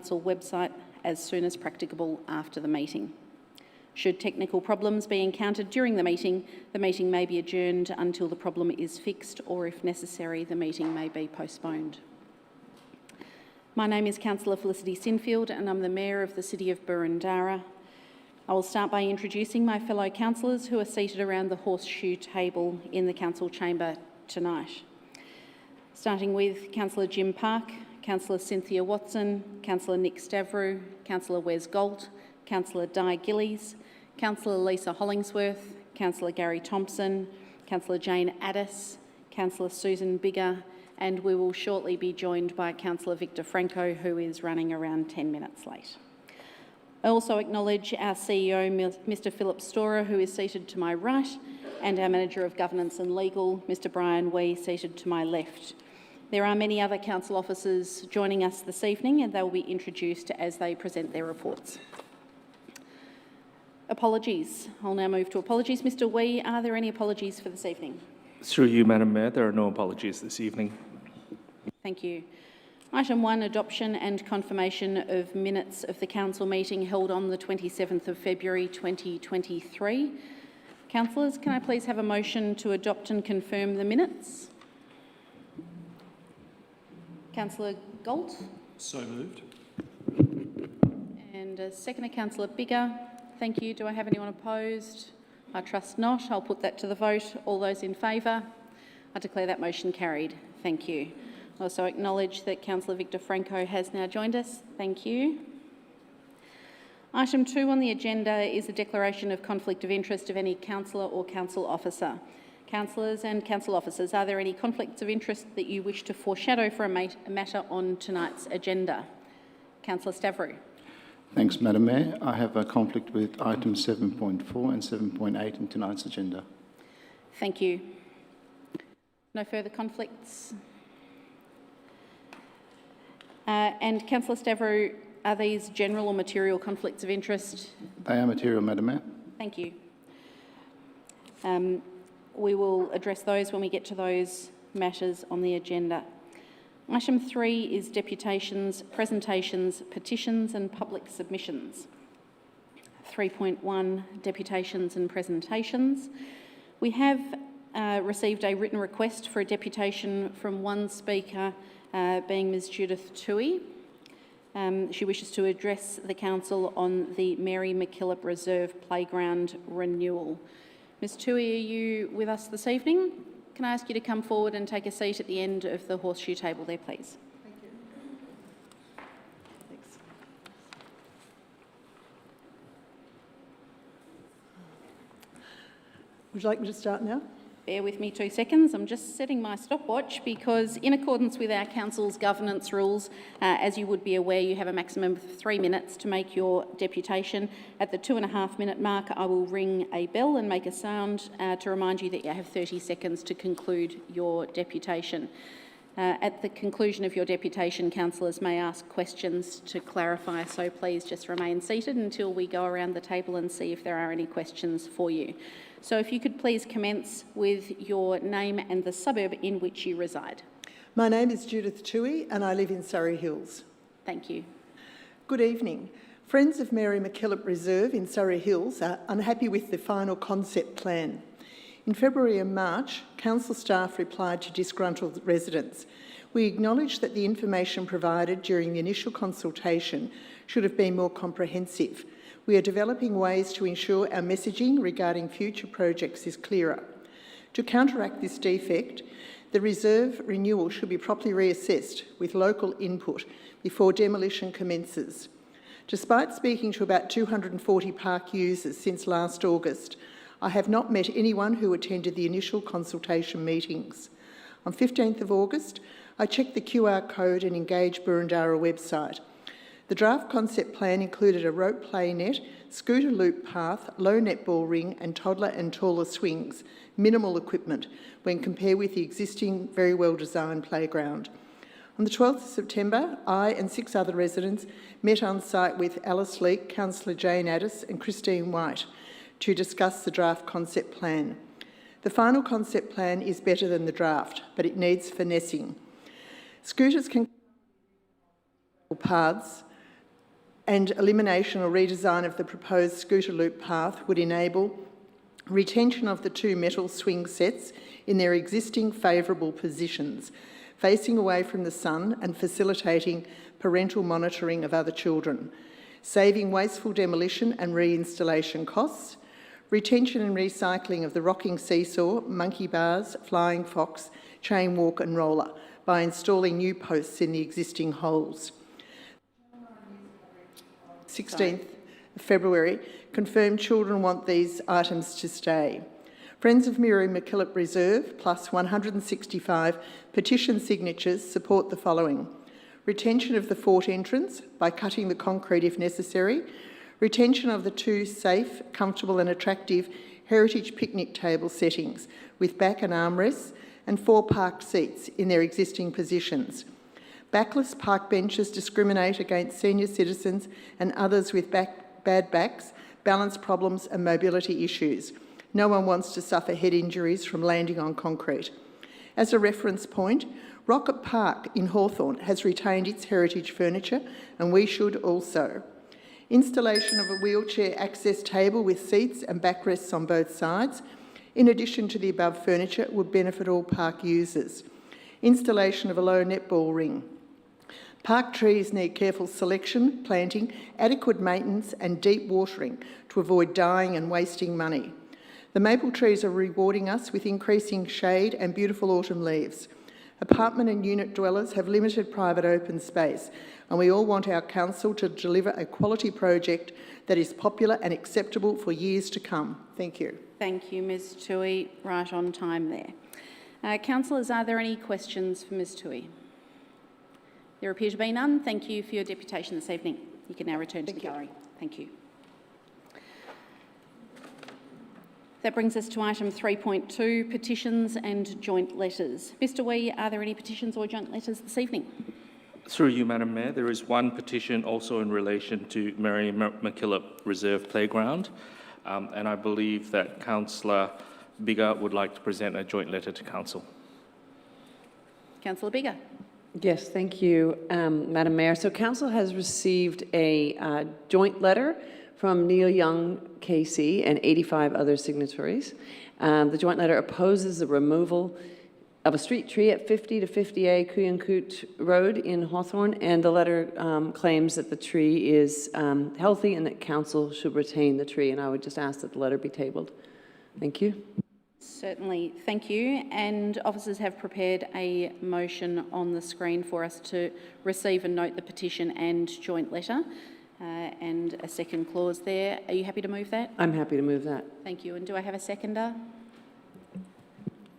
Council website as soon as practicable after the meeting. Should technical problems be encountered during the meeting may be adjourned until the problem is fixed, or if necessary, the meeting may be postponed. My name is Councillor Felicity Sinfield and I'm the Mayor of the City of Boroondara. I will start by introducing my fellow councillors who are seated around the horseshoe table in the council chamber tonight. Starting with Councillor Jim Park, Councillor Cynthia Watson, Councillor Nick Stavrou, Councillor Wes Galt, Councillor Di Gillies, Councillor Lisa Hollingsworth, Councillor Gary Thompson, Councillor Jane Addis, Councillor Susan Bigger, and we will shortly be joined by Councillor Victor Franco, who is running around 10 minutes late. I also acknowledge our CEO, Mr Philip Storer, who is seated to my right, and our Manager of Governance and Legal, Mr Brian Wee, seated to my left. There are many other council officers joining us this evening, and they will be introduced as they present their reports. Apologies. I'll now move to apologies. Mr Wee, are there any apologies for this evening? Through you, Madam Mayor, there are no apologies this evening. Thank you. Item 1, adoption and confirmation of minutes of the council meeting held on the 27th of February 2023. Councillors, can I please have a motion to adopt and confirm the minutes? Councillor Galt? So moved. And a seconder, Councillor Bigger. Thank you. Do I have anyone opposed? I trust not. I'll put that to the vote. All those in favour? I declare that motion carried. Thank you. I also acknowledge that Councillor Victor Franco has now joined us. Thank you. Item 2 on the agenda is a declaration of conflict of interest of any councillor or council officer. Councillors and council officers, are there any conflicts of interest that you wish to foreshadow for a matter on tonight's agenda? Councillor Stavrou. Thanks, Madam Mayor. I have a conflict with items 7.4 and 7.8 in tonight's agenda. Thank you. No further conflicts? And Councillor Stavrou, are these general or material conflicts of interest? They are material, Madam Mayor. Thank you. We will address those when we get to those matters on the agenda. Item 3 is deputations, presentations, petitions and public submissions. 3.1, deputations and presentations. We have received a written request for a deputation from one speaker, being Ms Judith Toohey. She wishes to address the council on the Mary MacKillop Reserve Playground renewal. Ms Toohey, are you with us this evening? Can I ask you to come forward and take a seat at the end of the horseshoe table there, please? Thank you. Thanks. Would you like me to start now? Bear with me 2 seconds. I'm just setting my stopwatch because in accordance with our council's governance rules, as you would be aware, you have a maximum of 3 minutes to make your deputation. At the 2.5 minute mark, I will ring a bell and make a sound to remind you that you have 30 seconds to conclude your deputation. At the conclusion of your deputation, councillors may ask questions to clarify, so please just remain seated until we go around the table and see if there are any questions for you. So if you could please commence with your name and the suburb in which you reside. My name is Judith Toohey and I live in Surrey Hills. Thank you. Good evening. Friends of Mary MacKillop Reserve in Surrey Hills are unhappy with the final concept plan. In February and March, council staff replied to disgruntled residents. We acknowledge that the information provided during the initial consultation should have been more comprehensive. We are developing ways to ensure our messaging regarding future projects is clearer. To counteract this defect, the reserve renewal should be properly reassessed with local input before demolition commences. Despite speaking to about 240 park users since last August, I have not met anyone who attended the initial consultation meetings. On 15th of August, I checked the QR code and Engage Boroondara website. The draft concept plan included a rope play net, scooter loop path, low netball ring and toddler and taller swings, minimal equipment when compared with the existing very well designed playground. On the 12th of September, I and 6 other residents met on site with Alice Leake, Councillor Jane Addis and Christine White to discuss the draft concept plan. The final concept plan is better than the draft, but it needs finessing. Scooters can paths and elimination or redesign of the proposed scooter loop path would enable retention of the 2 metal swing sets in their existing favourable positions, facing away from the sun and facilitating parental monitoring of other children, saving wasteful demolition and reinstallation costs, retention and recycling of the rocking seesaw, monkey bars, flying fox, chain walk and roller by installing new posts in the existing holes. 16th of February, confirmed children want these items to stay. Friends of Mary MacKillop Reserve plus 165 petition signatures support the following: retention of the fort entrance by cutting the concrete if necessary, retention of the 2 safe, comfortable and attractive heritage picnic table settings with back and armrests and 4 parked seats in their existing positions. Backless park benches discriminate against senior citizens and others with bad backs, balance problems and mobility issues. No one wants to suffer head injuries from landing on concrete. As a reference point, Rocket Park in Hawthorn has retained its heritage furniture, and we should also. Installation of a wheelchair access table with seats and backrests on both sides, in addition to the above furniture, would benefit all park users. Installation of a low netball ring. Park trees need careful selection, planting, adequate maintenance and deep watering to avoid dying and wasting money. The maple trees are rewarding us with increasing shade and beautiful autumn leaves. Apartment and unit dwellers have limited private open space, and we all want our council to deliver a quality project that is popular and acceptable for years to come. Thank you. Thank you, Ms Toohey. Right on time there. Councillors, are there any questions for Ms Toohey? There appear to be none. Thank you for your deputation this evening. You can now return to the gallery. Thank you. That brings us to item 3.2, petitions and joint letters. Mr Wee, are there any petitions or joint letters this evening? Through you, Madam Mayor, there is one petition also in relation to Mary MacKillop Reserve Playground, and I believe that Councillor Biggar would like to present a joint letter to Council. Councillor Biggar. Yes, thank you, Madam Mayor. So Council has received a joint letter from Neil Young KC and 85 other signatories. The joint letter opposes the removal of a street tree at 50 to 50A Kuyancoot Road in Hawthorn, and the letter claims that the tree is healthy and that Council should retain the tree, and I would just ask that the letter be tabled. Thank you. Certainly, thank you. And officers have prepared a motion on the screen for us to receive and note the petition and joint letter, and a second clause there. Are you happy to move that? I'm happy to move that. Thank you. And do I have a seconder?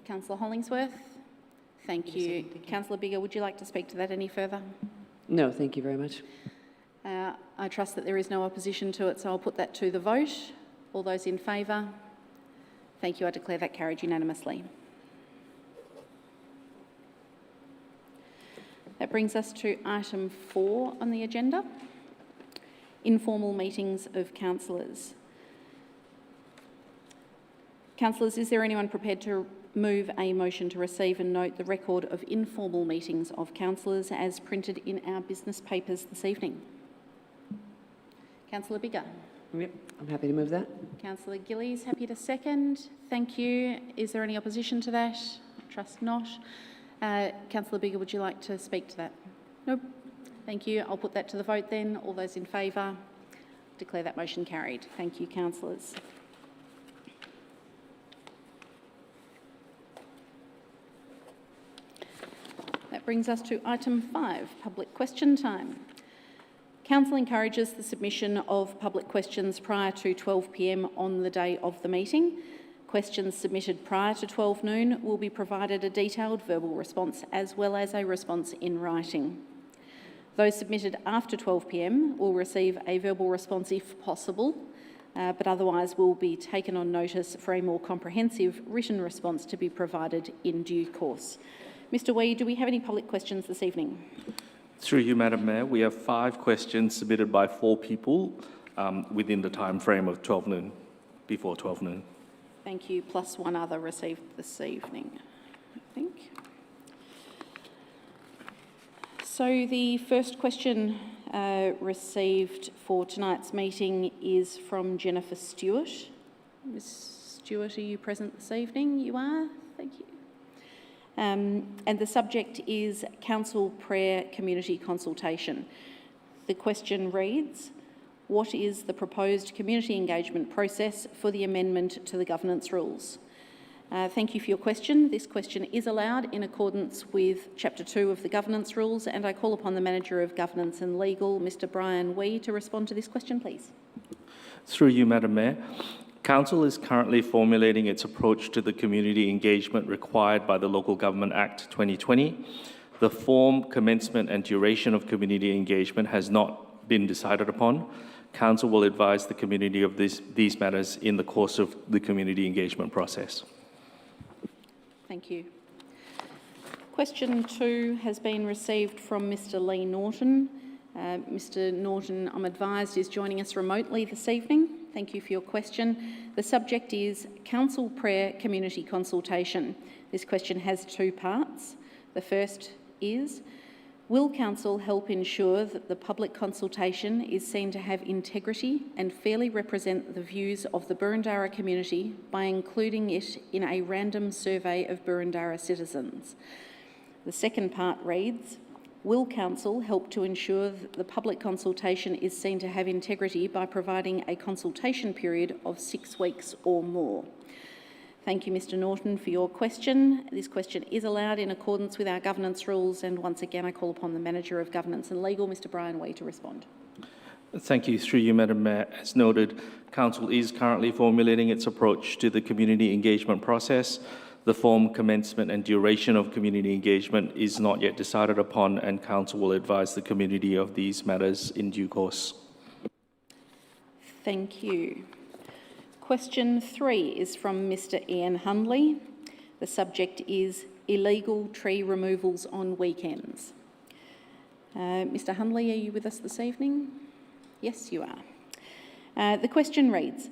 Councillor Hollingsworth? Thank you. Councillor Biggar, would you like to speak to that any further? No, thank you very much. I trust that there is no opposition to it, so I'll put that to the vote. All those in favour? Thank you. I declare that carried unanimously. That brings us to item 4 on the agenda, informal meetings of councillors. Councillors, is there anyone prepared to move a motion to receive and note the record of informal meetings of councillors as printed in our business papers this evening? Councillor Biggar. Yep, I'm happy to move that. Councillor Gillies, happy to second. Thank you. Is there any opposition to that? I trust not. Councillor Biggar, would you like to speak to that? Nope. Thank you. I'll put that to the vote then. All those in favour? Declare that motion carried. Thank you, councillors. That brings us to item 5, public question time. Council encourages the submission of public questions prior to 12 p.m. on the day of the meeting. Questions submitted prior to 12 noon will be provided a detailed verbal response as well as a response in writing. Those submitted after 12 p.m. will receive a verbal response if possible, but otherwise will be taken on notice for a more comprehensive written response to be provided in due course. Mr Wee, do we have any public questions this evening? Through you, Madam Mayor, we have 5 questions submitted by 4 people within the time frame of 12 noon, before 12 noon. Thank you, plus one other received this evening, I think. So the first question received for tonight's meeting is from Jennifer Stewart. Ms Stewart, are you present this evening? You are? Thank you. And the subject is Council Prayer Community Consultation. The question reads, what is the proposed community engagement process for the amendment to the governance rules? Thank you for your question. This question is allowed in accordance with Chapter 2 of the Governance Rules, and I call upon the Manager of Governance and Legal, Mr Brian Wee, to respond to this question, please. Through you, Madam Mayor. Council is currently formulating its approach to the community engagement required by the Local Government Act 2020. The form, commencement and duration of community engagement has not been decided upon. Council will advise the community of these matters in the course of the community engagement process. Thank you. Question 2 has been received from Mr Lee Norton. Mr Norton, I'm advised, is joining us remotely this evening. Thank you for your question. The subject is Council Prayer Community Consultation. This question has 2 parts. The first is, will Council help ensure that the public consultation is seen to have integrity and fairly represent the views of the Boroondara community by including it in a random survey of Boroondara citizens? The second part reads, will Council help to ensure that the public consultation is seen to have integrity by providing a consultation period of 6 weeks or more? Thank you, Mr Norton, for your question. This question is allowed in accordance with our governance rules, and once again I call upon the Manager of Governance and Legal, Mr Brian Wee, to respond. Thank you. Through you, Madam Mayor. As noted, Council is currently formulating its approach to the community engagement process. The form, commencement and duration of community engagement is not yet decided upon, and Council will advise the community of these matters in due course. Thank you. Question 3 is from Mr Ian Hundley. The subject is illegal tree removals on weekends. Mr Hundley, are you with us this evening? Yes, you are. The question reads,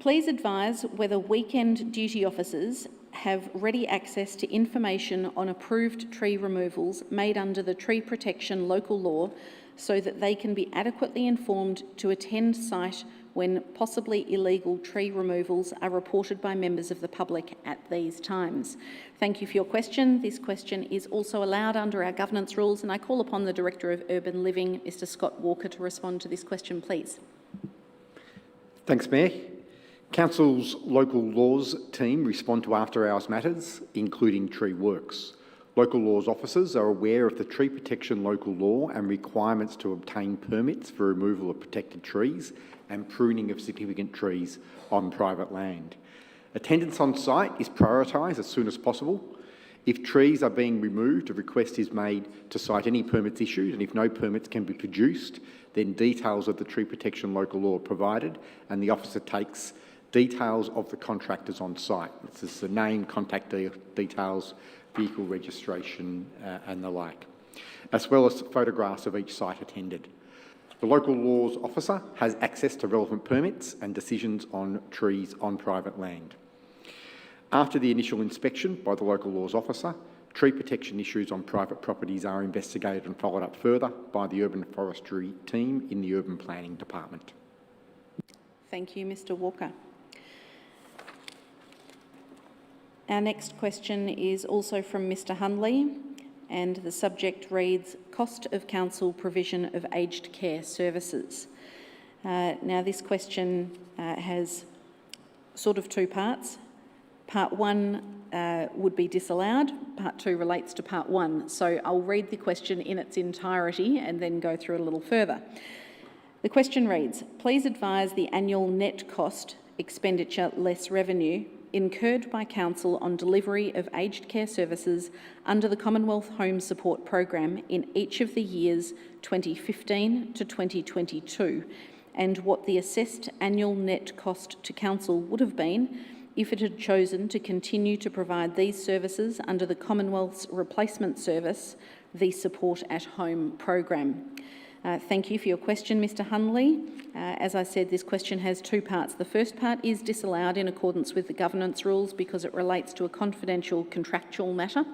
please advise whether weekend duty officers have ready access to information on approved tree removals made under the Tree Protection Local Law so that they can be adequately informed to attend site when possibly illegal tree removals are reported by members of the public at these times. Thank you for your question. This question is also allowed under our governance rules, and I call upon the Director of Urban Living, Mr Scott Walker, to respond to this question, please. Thanks, Mayor. Council's local laws team respond to after-hours matters, including tree works. Local laws officers are aware of the Tree Protection Local Law and requirements to obtain permits for removal of protected trees and pruning of significant trees on private land. Attendance on site is prioritised as soon as possible. If trees are being removed, a request is made to cite any permits issued, and if no permits can be produced, then details of the Tree Protection Local Law are provided, and the officer takes details of the contractors on site. This is the name, contact details, vehicle registration and the like, as well as photographs of each site attended. The local laws officer has access to relevant permits and decisions on trees on private land. After the initial inspection by the local laws officer, tree protection issues on private properties are investigated and followed up further by the urban forestry team in the urban planning department. Thank you, Mr Walker. Our next question is also from Mr Hundley, and the subject reads, cost of council provision of aged care services. Now this question has sort of 2 parts. Part 1 would be disallowed, Part 2 relates to Part 1. So I'll read the question in its entirety and then go through it a little further. The question reads, please advise the annual net cost, expenditure less revenue, incurred by Council on delivery of aged care services under the Commonwealth Home Support Program in each of the years 2015 to 2022, and what the assessed annual net cost to Council would have been if it had chosen to continue to provide these services under the Commonwealth's replacement service, the Support at Home program. Thank you for your question, Mr Hundley. As I said, this question has 2 parts. The first part is disallowed in accordance with the governance rules because it relates to a confidential contractual matter.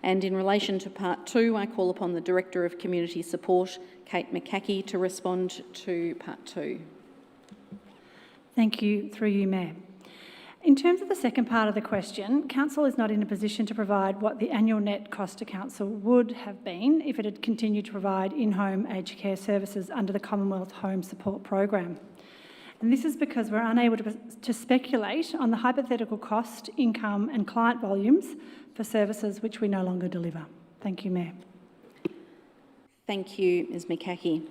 And in relation to Part 2, I call upon the Director of Community Support, Kate McCackey, to respond to Part 2. Thank you, through you, Mayor. In terms of the second part of the question, Council is not in a position to provide what the annual net cost to Council would have been if it had continued to provide in-home aged care services under the Commonwealth Home Support Program. And this is because we're unable to speculate on the hypothetical cost, income and client volumes for services which we no longer deliver. Thank you, Mayor. Thank you, Ms McCackey.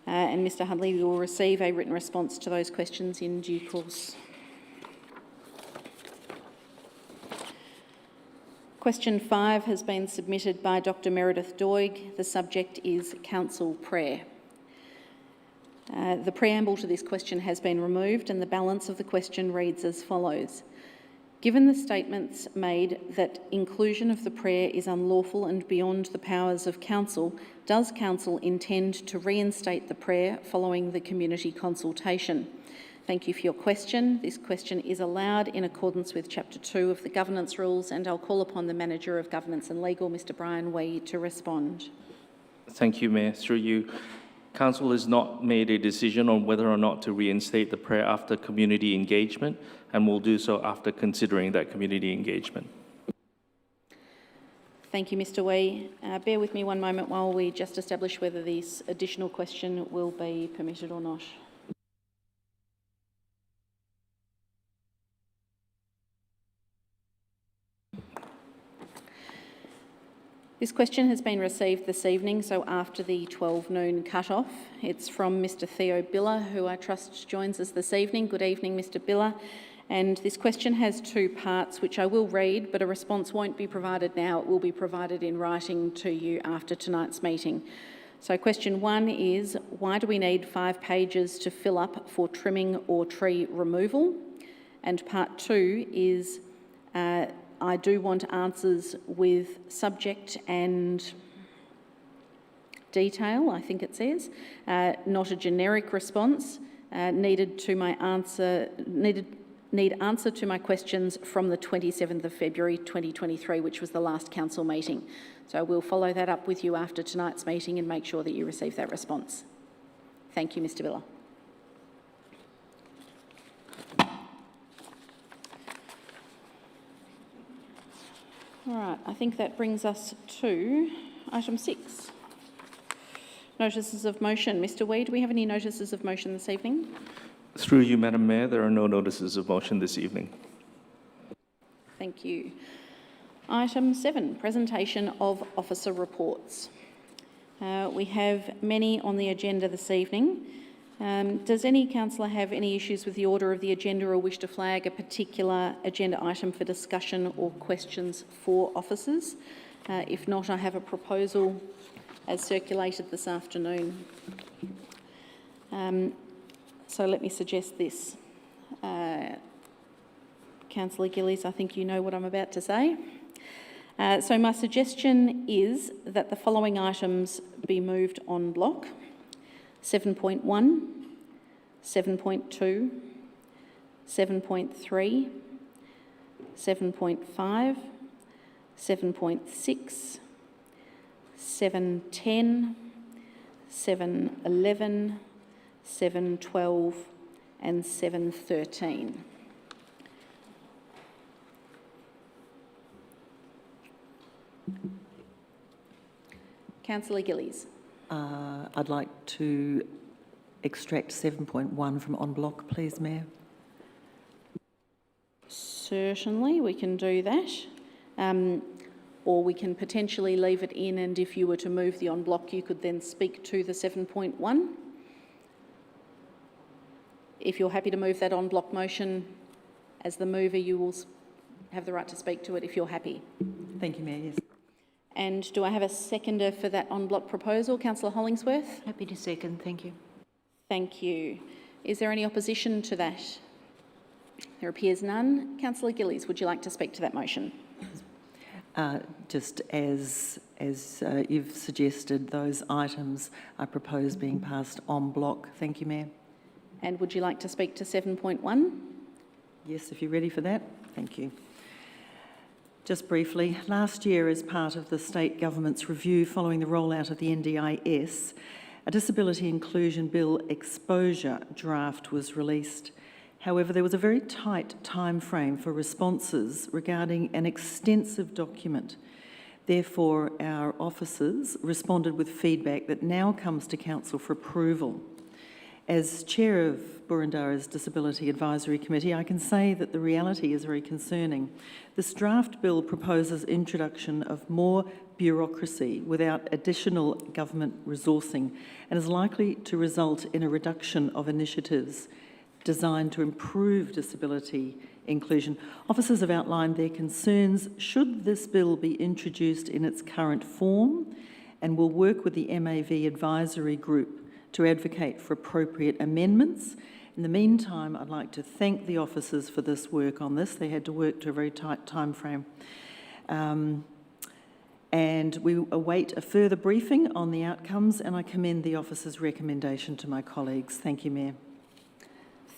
And Mr Hudley, we will receive a written response to those questions in due course. Question 5 has been submitted by Dr Meredith Doig. The subject is Council Prayer. The preamble to this question has been removed and the balance of the question reads as follows. Given the statements made that inclusion of the prayer is unlawful and beyond the powers of Council, does Council intend to reinstate the prayer following the community consultation? Thank you for your question. This question is allowed in accordance with Chapter 2 of the Governance Rules, and I'll call upon the Manager of Governance and Legal, Mr Brian Wee, to respond. Thank you, Mayor. Through you, Council has not made a decision on whether or not to reinstate the prayer after community engagement, and will do so after considering that community engagement. Thank you, Mr Wee. Bear with me one moment while we just establish whether this additional question will be permitted or not. This question has been received this evening, so after the 12 noon cut-off. It's from Mr Theo Biller, who I trust joins us this evening. Good evening, Mr Biller. And this question has 2 parts, which I will read, but a response won't be provided now. It will be provided in writing to you after tonight's meeting. So question 1 is, why do we need 5 pages to fill up for trimming or tree removal? And part 2 is, I do want answers with subject and detail, I think it says, not a generic response. Need answer to my questions from the 27th of February 2023, which was the last council meeting. So we'll follow that up with you after tonight's meeting and make sure that you receive that response. Thank you, Mr Biller. All right, I think that brings us to item 6. Notices of motion. Mr Wee, do we have any notices of motion this evening? Through you, Madam Mayor, there are no notices of motion this evening. Thank you. Item 7, presentation of officer reports. We have many on the agenda this evening. Does any councillor have any issues with the order of the agenda or wish to flag a particular agenda item for discussion or questions for officers? If not, I have a proposal as circulated this afternoon. So let me suggest this. Councillor Gillies, I think you know what I'm about to say. So my suggestion is that the following items be moved en bloc. 7.1, 7.2, 7.3, 7.5, 7.6, 7.10, 7.11, 7.12 and 7.13. Councillor Gillies. I'd like to extract 7.1 from en bloc, please, Mayor. Certainly, we can do that. Or we can potentially leave it in, and if you were to move the en bloc, you could then speak to the 7.1. If you're happy to move that en bloc motion, as the mover, you will have the right to speak to it if you're happy. Thank you, Mayor, yes. And do I have a seconder for that en bloc proposal? Councillor Hollingsworth? Happy to second, thank you. Thank you. Is there any opposition to that? There appears none. Councillor Gillies, would you like to speak to that motion? Just as you've suggested, those items I propose being passed en bloc. Thank you, Mayor. And would you like to speak to 7.1? Yes, if you're ready for that. Thank you. Just briefly, last year, as part of the state government's review following the rollout of the NDIS, a Disability Inclusion Bill exposure draft was released. However, there was a very tight timeframe for responses regarding an extensive document. Therefore, our officers responded with feedback that now comes to Council for approval. As Chair of Burundara's Disability Advisory Committee, I can say that the reality is very concerning. This draft bill proposes introduction of more bureaucracy without additional government resourcing and is likely to result in a reduction of initiatives designed to improve disability inclusion. Officers have outlined their concerns should this bill be introduced in its current form, and will work with the MAV advisory group to advocate for appropriate amendments. In the meantime, I'd like to thank the officers for this work on this. They had to work to a very tight time frame. And we await a further briefing on the outcomes, and I commend the officers' recommendation to my colleagues. Thank you, Mayor.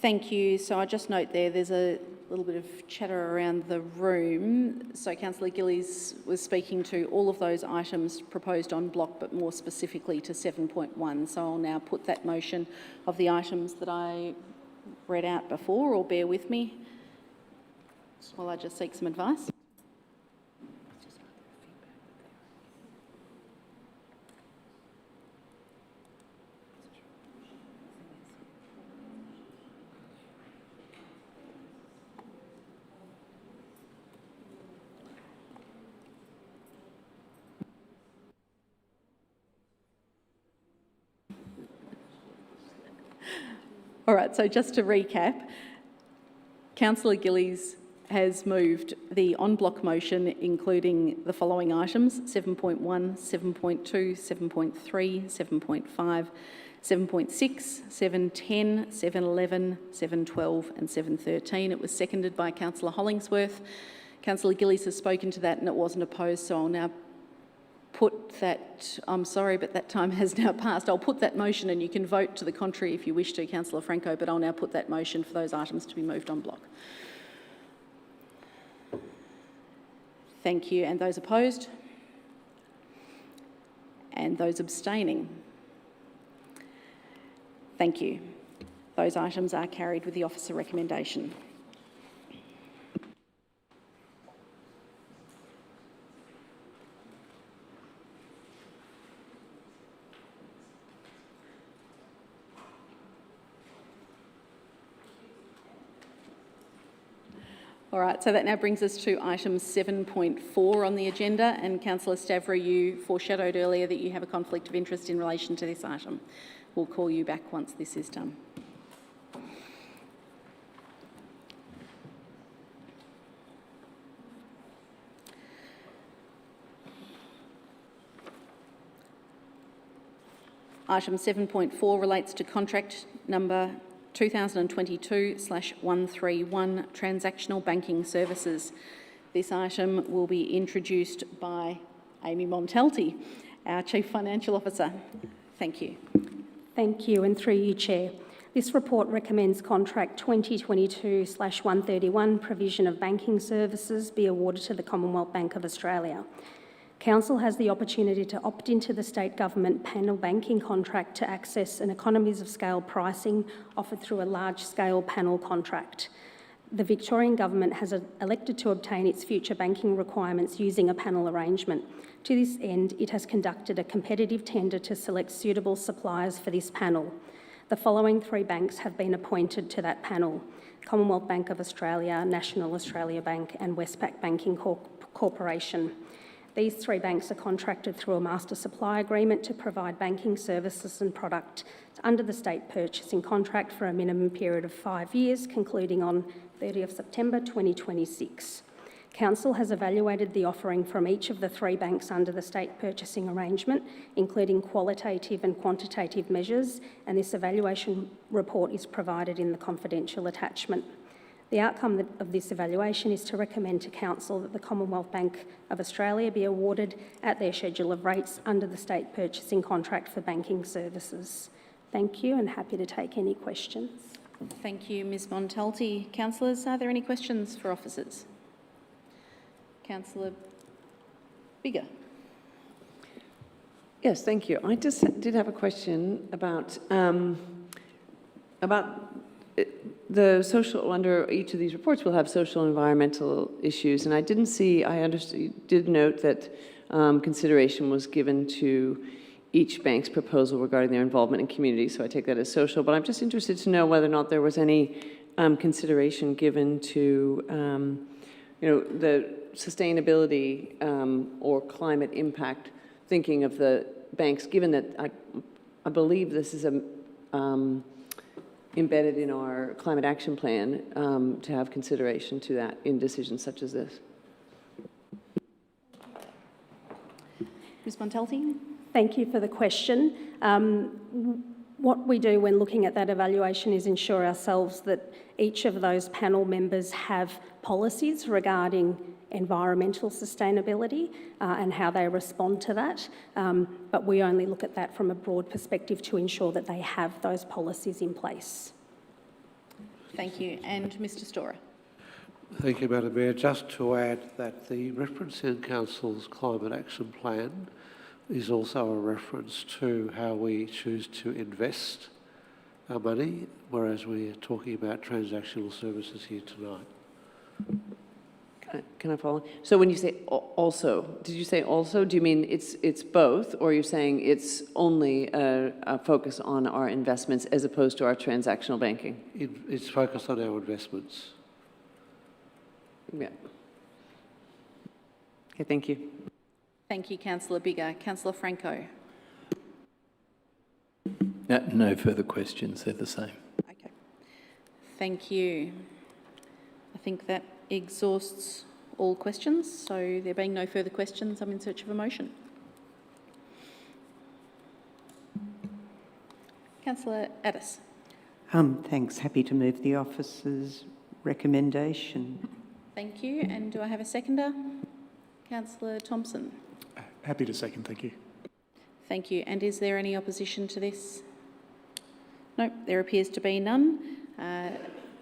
Thank you. So I just note there's a little bit of chatter around the room. So Councillor Gillies was speaking to all of those items proposed on block, but more specifically to 7.1. So I'll now put that motion of the items that I read out before, or bear with me while I just seek some advice. All right, so just to recap, Councillor Gillies has moved the en-bloc motion including the following items: 7.1, 7.2, 7.3, 7.5, 7.6, 7.10, 7.11, 7.12 and 7.13. It was seconded by Councillor Hollingsworth. Councillor Gillies has spoken to that and it wasn't opposed, so I'll now put that, I'm sorry, but that time has now passed. I'll put that motion and you can vote to the contrary if you wish to, Councillor Franco, but I'll now put that motion for those items to be moved en bloc. Thank you. And those opposed? And those abstaining? Thank you. Those items are carried with the officer recommendation. All right, so that now brings us to item 7.4 on the agenda, and Councillor Stavry, you foreshadowed earlier that you have a conflict of interest in relation to this item. We'll call you back once this is done. Item 7.4 relates to contract number 2022/131 transactional banking services. This item will be introduced by Amy Montalti, our Chief Financial Officer. Thank you. Thank you, and through you, Chair. This report recommends contract 2022/131 provision of banking services be awarded to the Commonwealth Bank of Australia. Council has the opportunity to opt into the state government panel banking contract to access an economies of scale pricing offered through a large-scale panel contract. The Victorian Government has elected to obtain its future banking requirements using a panel arrangement. To this end, it has conducted a competitive tender to select suitable suppliers for this panel. The following three banks have been appointed to that panel: Commonwealth Bank of Australia, National Australia Bank and Westpac Banking Corporation. These three banks are contracted through a master supply agreement to provide banking services and product under the state purchasing contract for a minimum period of 5 years, concluding on 30th September 2026. Council has evaluated the offering from each of the three banks under the state purchasing arrangement, including qualitative and quantitative measures, and this evaluation report is provided in the confidential attachment. The outcome of this evaluation is to recommend to Council that the Commonwealth Bank of Australia be awarded at their schedule of rates under the state purchasing contract for banking services. Thank you, and happy to take any questions. Thank you, Ms Montalti. Councillors, are there any questions for officers? Councillor Biggar. Yes, thank you. I just did have a question about the social, under each of these reports we'll have social and environmental issues, and I didn't see, I did note that consideration was given to each bank's proposal regarding their involvement in community, so I take that as social, but I'm just interested to know whether or not there was any consideration given to the sustainability or climate impact thinking of the banks, given that I believe this is embedded in our climate action plan to have consideration to that in decisions such as this. Ms Montalti? Thank you for the question. What we do when looking at that evaluation is ensure ourselves that each of those panel members have policies regarding environmental sustainability and how they respond to that. But we only look at that from a broad perspective to ensure that they have those policies in place. Thank you. And Mr Storer? Thank you, Madam Mayor. Just to add that the reference in Council's Climate Action Plan is also a reference to how we choose to invest our money, whereas we're talking about transactional services here tonight. Can I follow? So when you say also, did you say also? Do you mean it's both, or you're saying it's only a focus on our investments as opposed to our transactional banking? It's focused on our investments. Yeah. Okay, thank you. Thank you, Councillor Biggar. Councillor Franco? No further questions. They're the same. Okay. Thank you. I think that exhausts all questions. So there being no further questions, I'm in search of a motion. Councillor Addis. Thanks. Happy to move the officer's recommendation. Thank you. And do I have a seconder? Councillor Thompson. Happy to second, thank you. Thank you. And is there any opposition to this? No, there appears to be none.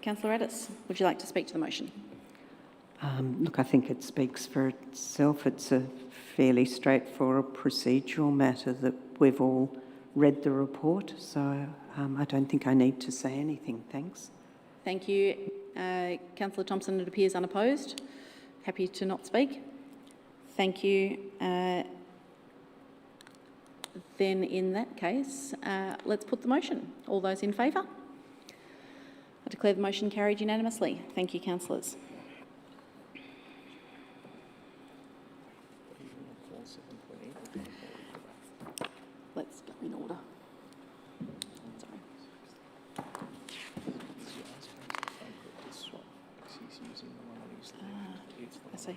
Councillor Addis, would you like to speak to the motion? Look, I think it speaks for itself. It's a fairly straightforward procedural matter that we've all read the report, so I don't think I need to say anything. Thanks. Thank you. Councillor Thompson, it appears unopposed. Happy to not speak. Thank you. Then in that case, let's put the motion. All those in favour? I declare the motion carried unanimously. Thank you, councillors. Let's go in order. Sorry. I see.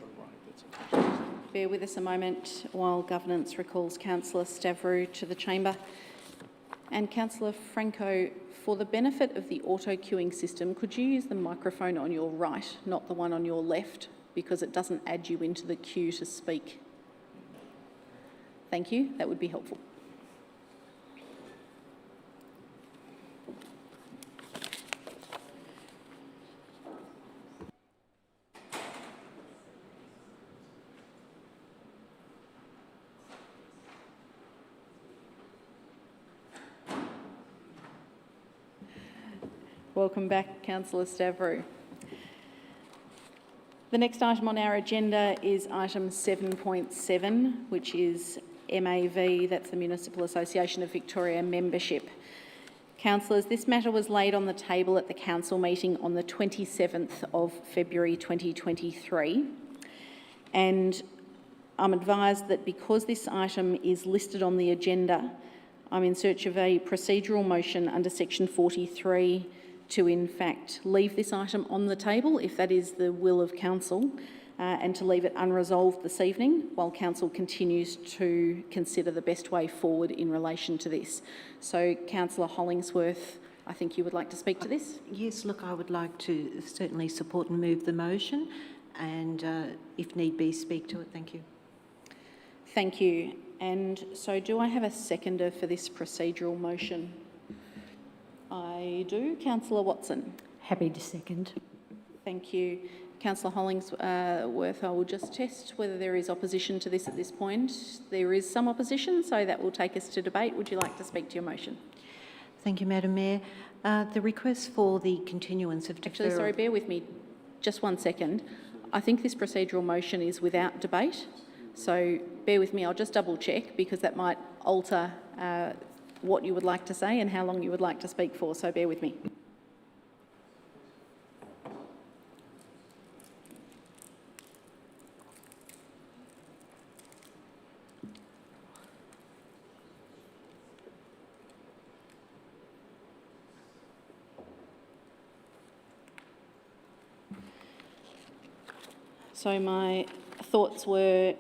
Bear with us a moment while Governance recalls Councillor Stavrou to the chamber. And Councillor Franco, for the benefit of the auto-queuing system, could you use the microphone on your right, not the one on your left, because it doesn't add you into the queue to speak? Thank you. That would be helpful. Welcome back, Councillor Stavrou. The next item on our agenda is item 7.7, which is MAV, that's the Municipal Association of Victoria membership. Councillors, this matter was laid on the table at the council meeting on the 27th of February 2023, and I'm advised that because this item is listed on the agenda, I'm in search of a procedural motion under section 43 to in fact leave this item on the table, if that is the will of council, and to leave it unresolved this evening while council continues to consider the best way forward in relation to this. So, Councillor Hollingsworth, I think you would like to speak to this? Yes, look, I would like to certainly support and move the motion and, if need be, speak to it. Thank you. Thank you. And so do I have a seconder for this procedural motion? I do. Councillor Watson. Happy to second. Thank you. Councillor Hollingsworth, I will just test whether there is opposition to this at this point. There is some opposition, so that will take us to debate. Would you like to speak to your motion? Thank you, Madam Mayor. The request for the continuance of deferral... Actually, sorry, bear with me just 1 second. I think this procedural motion is without debate, so bear with me. I'll just double check because that might alter what you would like to say and how long you would like to speak for, so bear with me. So my thoughts were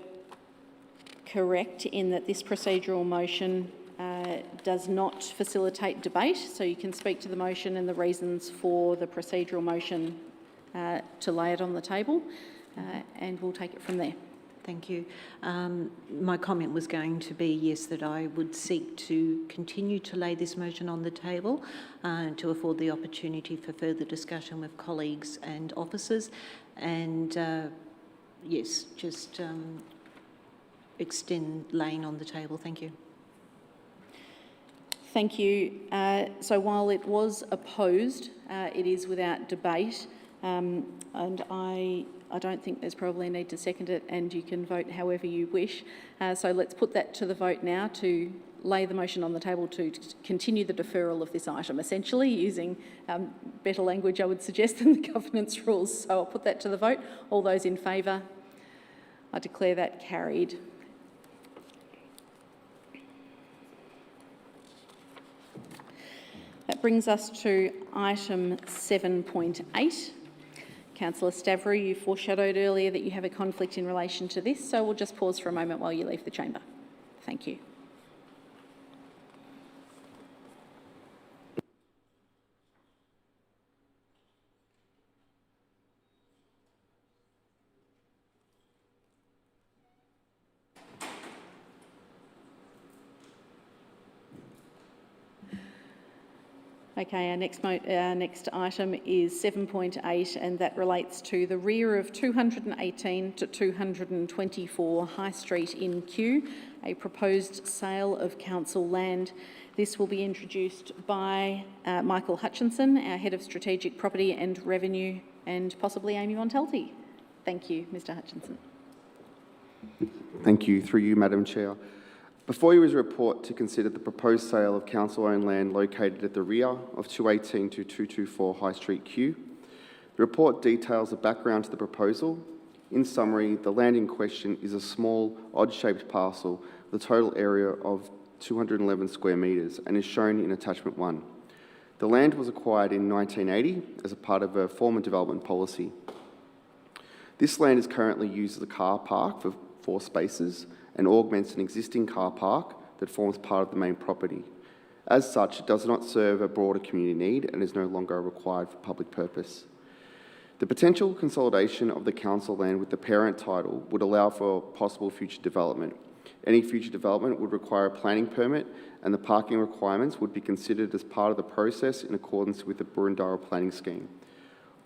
correct in that this procedural motion does not facilitate debate, so you can speak to the motion and the reasons for the procedural motion to lay it on the table, and we'll take it from there. Thank you. My comment was going to be, yes, that I would seek to continue to lay this motion on the table to afford the opportunity for further discussion with colleagues and officers, and yes, just extend laying on the table. Thank you. Thank you. So while it was opposed, it is without debate, and I don't think there's probably a need to second it, and you can vote however you wish. So let's put that to the vote now to lay the motion on the table to continue the deferral of this item, essentially using better language, I would suggest, than the governance rules. So I'll put that to the vote. All those in favour? I declare that carried. That brings us to item 7.8. Councillor Stavrou, you foreshadowed earlier that you have a conflict in relation to this, so we'll just pause for a moment while you leave the chamber. Thank you. Okay, our next item is 7.8, and that relates to the rear of 218 to 224 High Street in Kew, a proposed sale of council land. This will be introduced by Michael Hutchinson, our Head of Strategic Property and Revenue, and possibly Amy Montalti. Thank you, Mr Hutchinson. Thank you. Through you, Madam Chair. Before you is a report to consider the proposed sale of council-owned land located at the rear of 218 to 224 High Street, Kew. The report details the background to the proposal. In summary, the land in question is a small, odd-shaped parcel with a total area of 211 square metres and is shown in Attachment 1. The land was acquired in 1980 as a part of a former development policy. This land is currently used as a car park for 4 spaces and augments an existing car park that forms part of the main property. As such, it does not serve a broader community need and is no longer required for public purpose. The potential consolidation of the council land with the parent title would allow for possible future development. Any future development would require a planning permit, and the parking requirements would be considered as part of the process in accordance with the Boroondara planning scheme.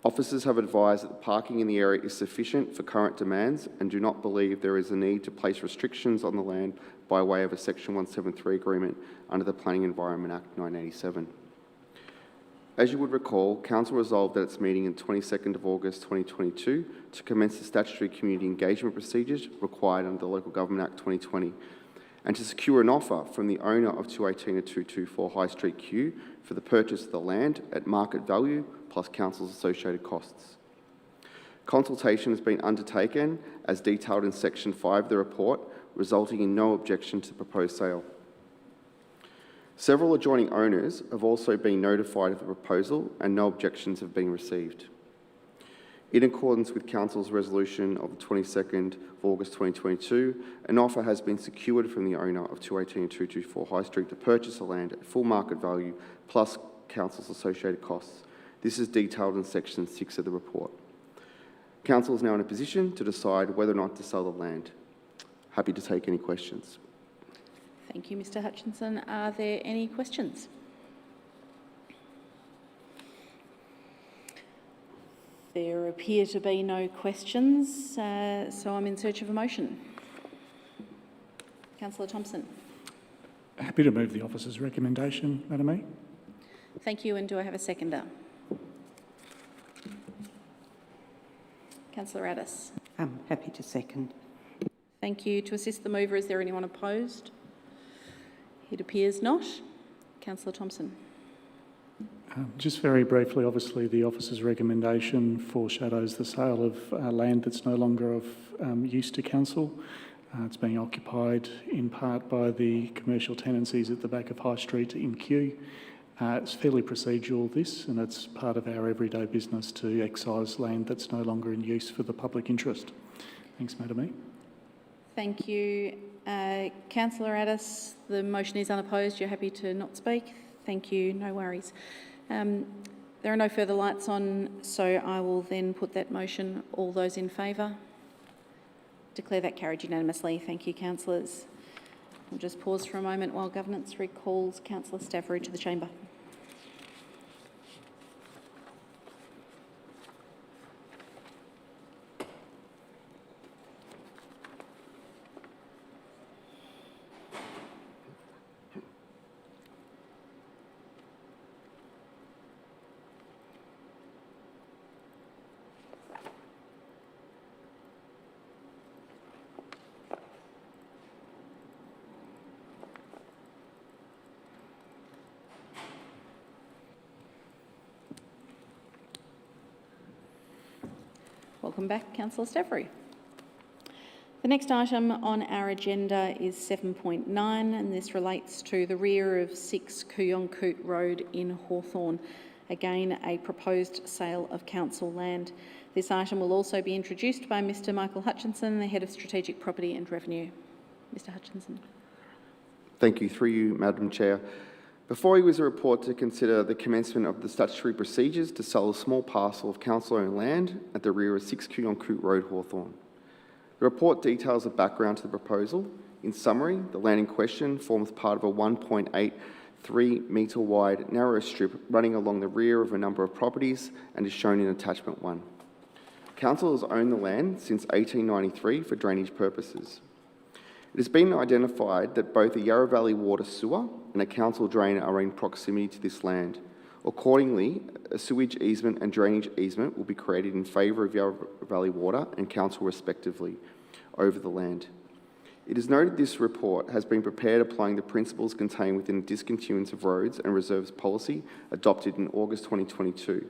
Officers have advised that the parking in the area is sufficient for current demands and do not believe there is a need to place restrictions on the land by way of a Section 173 agreement under the Planning Environment Act 1987. As you would recall, Council resolved at its meeting on 22nd of August 2022 to commence the statutory community engagement procedures required under the Local Government Act 2020 and to secure an offer from the owner of 218 to 224 High Street, Kew for the purchase of the land at market value plus Council's associated costs. Consultation has been undertaken as detailed in Section 5 of the report, resulting in no objection to the proposed sale. Several adjoining owners have also been notified of the proposal and no objections have been received. In accordance with Council's resolution of the 22nd of August 2022, an offer has been secured from the owner of 218 and 224 High Street to purchase the land at full market value plus Council's associated costs. This is detailed in Section 6 of the report. Council is now in a position to decide whether or not to sell the land. Happy to take any questions. Thank you, Mr Hutchinson. Are there any questions? There appear to be no questions, so I'm in search of a motion. Councillor Thompson. Happy to move the officer's recommendation, Madam Mayor. Thank you, and do I have a seconder? Councillor Addis. I'm happy to second. Thank you. To assist the mover, is there anyone opposed? It appears not. Councillor Thompson. Just very briefly, obviously the officer's recommendation foreshadows the sale of land that's no longer of use to council. It's being occupied in part by the commercial tenancies at the back of High Street in Kew. It's fairly procedural, this, and it's part of our everyday business to excise land that's no longer in use for the public interest. Thanks, Madam Mayor. Thank you. Councillor Addis, the motion is unopposed. You're happy to not speak? Thank you. No worries. There are no further lights on, so I will then put that motion. All those in favour? Declare that carried unanimously. Thank you, councillors. We'll just pause for a moment while Governance recalls Councillor Stavrou to the chamber. Welcome back, Councillor Stavrou. The next item on our agenda is 7.9, and this relates to the rear of 6 Kooyongkoot Road in Hawthorn. Again, a proposed sale of council land. This item will also be introduced by Mr Michael Hutchinson, the Head of Strategic Property and Revenue. Mr Hutchinson. Thank you. Through you, Madam Chair. Before you is a report to consider the commencement of the statutory procedures to sell a small parcel of council-owned land at the rear of 6 Kooyongkoot Road, Hawthorn. The report details the background to the proposal. In summary, the land in question forms part of a 1.83 metre wide narrow strip running along the rear of a number of properties and is shown in attachment 1. Council has owned the land since 1893 for drainage purposes. It has been identified that both a Yarra Valley water sewer and a council drain are in proximity to this land. Accordingly, a sewage easement and drainage easement will be created in favour of Yarra Valley Water and council respectively over the land. It is noted this report has been prepared applying the principles contained within the Discontinuance of Roads and Reserves policy adopted in August 2022.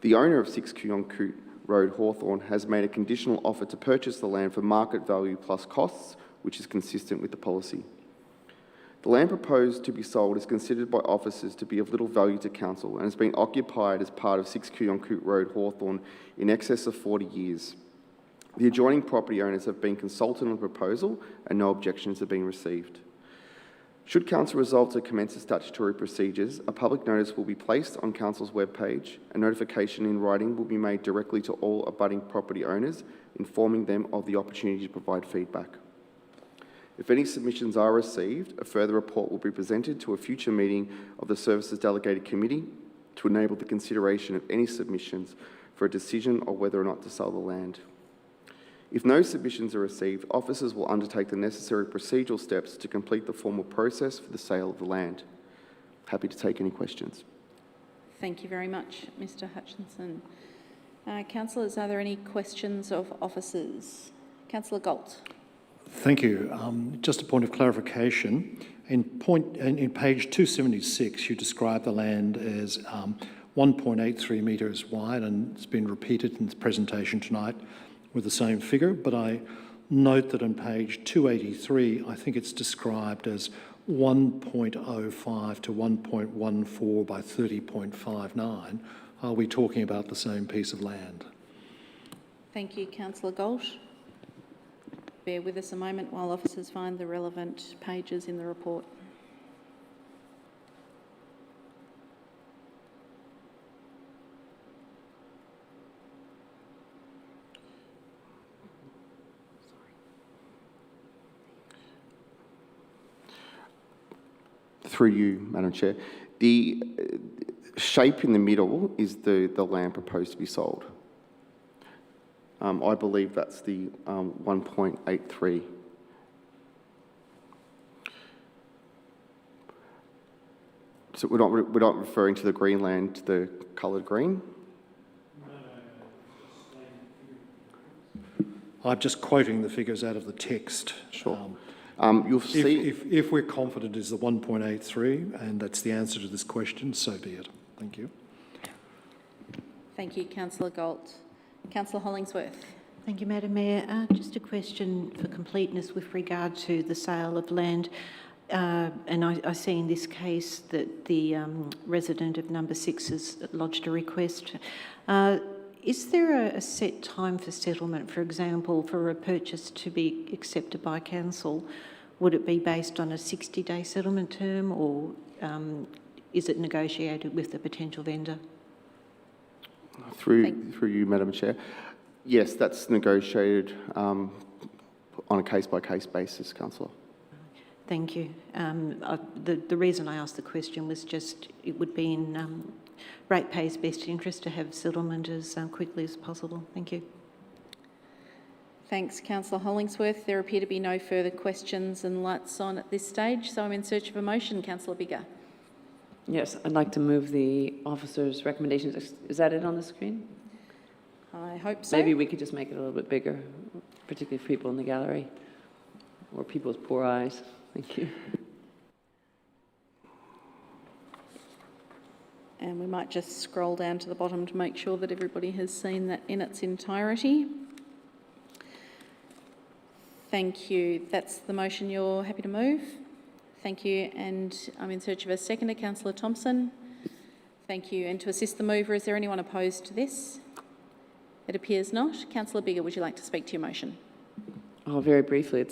The owner of 6 Kooyongkoot Road, Hawthorn, has made a conditional offer to purchase the land for market value plus costs, which is consistent with the policy. The land proposed to be sold is considered by officers to be of little value to council and has been occupied as part of 6 Kooyongkoot Road, Hawthorn, in excess of 40 years. The adjoining property owners have been consulted on the proposal and no objections have been received. Should council resolve to commence the statutory procedures, a public notice will be placed on council's webpage. A notification in writing will be made directly to all abutting property owners, informing them of the opportunity to provide feedback. If any submissions are received, a further report will be presented to a future meeting of the Services Delegated Committee to enable the consideration of any submissions for a decision on whether or not to sell the land. If no submissions are received, officers will undertake the necessary procedural steps to complete the formal process for the sale of the land. Happy to take any questions. Thank you very much, Mr Hutchinson. Councillors, are there any questions of officers? Councillor Galt. Thank you. Just a point of clarification. In page 276, you describe the land as 1.83 metres wide, and it's been repeated in the presentation tonight with the same figure, but I note that on page 283, I think it's described as 1.05 to 1.14 by 30.59. Are we talking about the same piece of land? Thank you, Councillor Galt. Bear with us a moment while officers find the relevant pages in the report. Through you, Madam Chair. The shape in the middle is the land proposed to be sold. I believe that's the 1.83. So we're not referring to the green land, the coloured green? I'm just quoting the figures out of the text. Sure. You'll see... If we're confident is the 1.83, and that's the answer to this question, so be it. Thank you. Thank you, Councillor Galt. Councillor Hollingsworth. Thank you, Madam Mayor. Just a question for completeness with regard to the sale of land. And I see in this case that the resident of number 6 has lodged a request. Is there a set time for settlement? For example, for a purchase to be accepted by council, would it be based on a 60-day settlement term, or is it negotiated with the potential vendor? Through you, Madam Chair. Yes, that's negotiated on a case-by-case basis, Councillor. Thank you. The reason I asked the question was just it would be in ratepayers' best interest to have settlement as quickly as possible. Thank you. Thanks, Councillor Hollingsworth. There appear to be no further questions and lights on at this stage, so I'm in search of a motion. Councillor Biggar. Yes, I'd like to move the officer's recommendations. Is that it on the screen? I hope so. Maybe we could just make it a little bit bigger, particularly for people in the gallery or people's poor eyes. Thank you. And we might just scroll down to the bottom to make sure that everybody has seen that in its entirety. Thank you. That's the motion you're happy to move. Thank you. And I'm in search of a seconder, Councillor Thompson. Thank you. And to assist the mover, is there anyone opposed to this? It appears not. Councillor Biggar, would you like to speak to your motion? Oh, very briefly,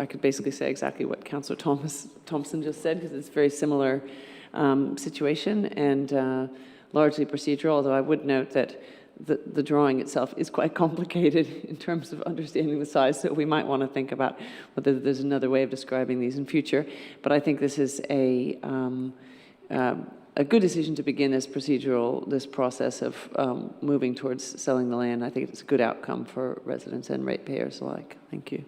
I could basically say exactly what Councillor Thompson just said, because it's a very similar situation and largely procedural, although I would note that the drawing itself is quite complicated in terms of understanding the size, so we might want to think about whether there's another way of describing these in future. But I think this is a good decision to begin this process of moving towards selling the land. I think it's a good outcome for residents and ratepayers alike. Thank you.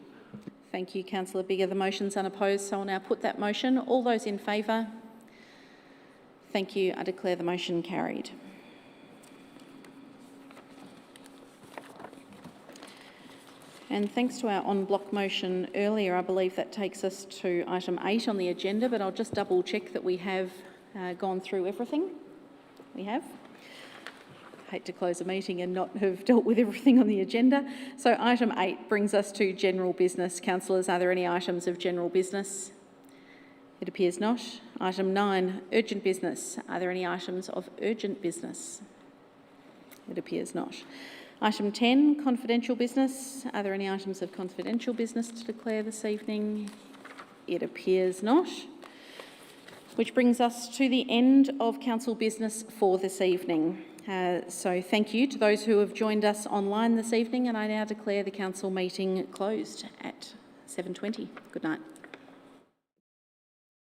Thank you, Councillor Biggar. The motion's unopposed, so I'll now put that motion. All those in favour? Thank you. I declare the motion carried. And thanks to our on-block motion earlier, I believe that takes us to item 8 on the agenda, but I'll just double check that we have gone through everything. We have. I hate to close a meeting and not have dealt with everything on the agenda. So item 8 brings us to general business. Councillors, are there any items of general business? It appears not. Item 9, urgent business. Are there any items of urgent business? It appears not. Item 10, confidential business. Are there any items of confidential business to declare this evening? It appears not. Which brings us to the end of council business for this evening. So thank you to those who have joined us online this evening, and I now declare the council meeting closed at 7:20. Good night.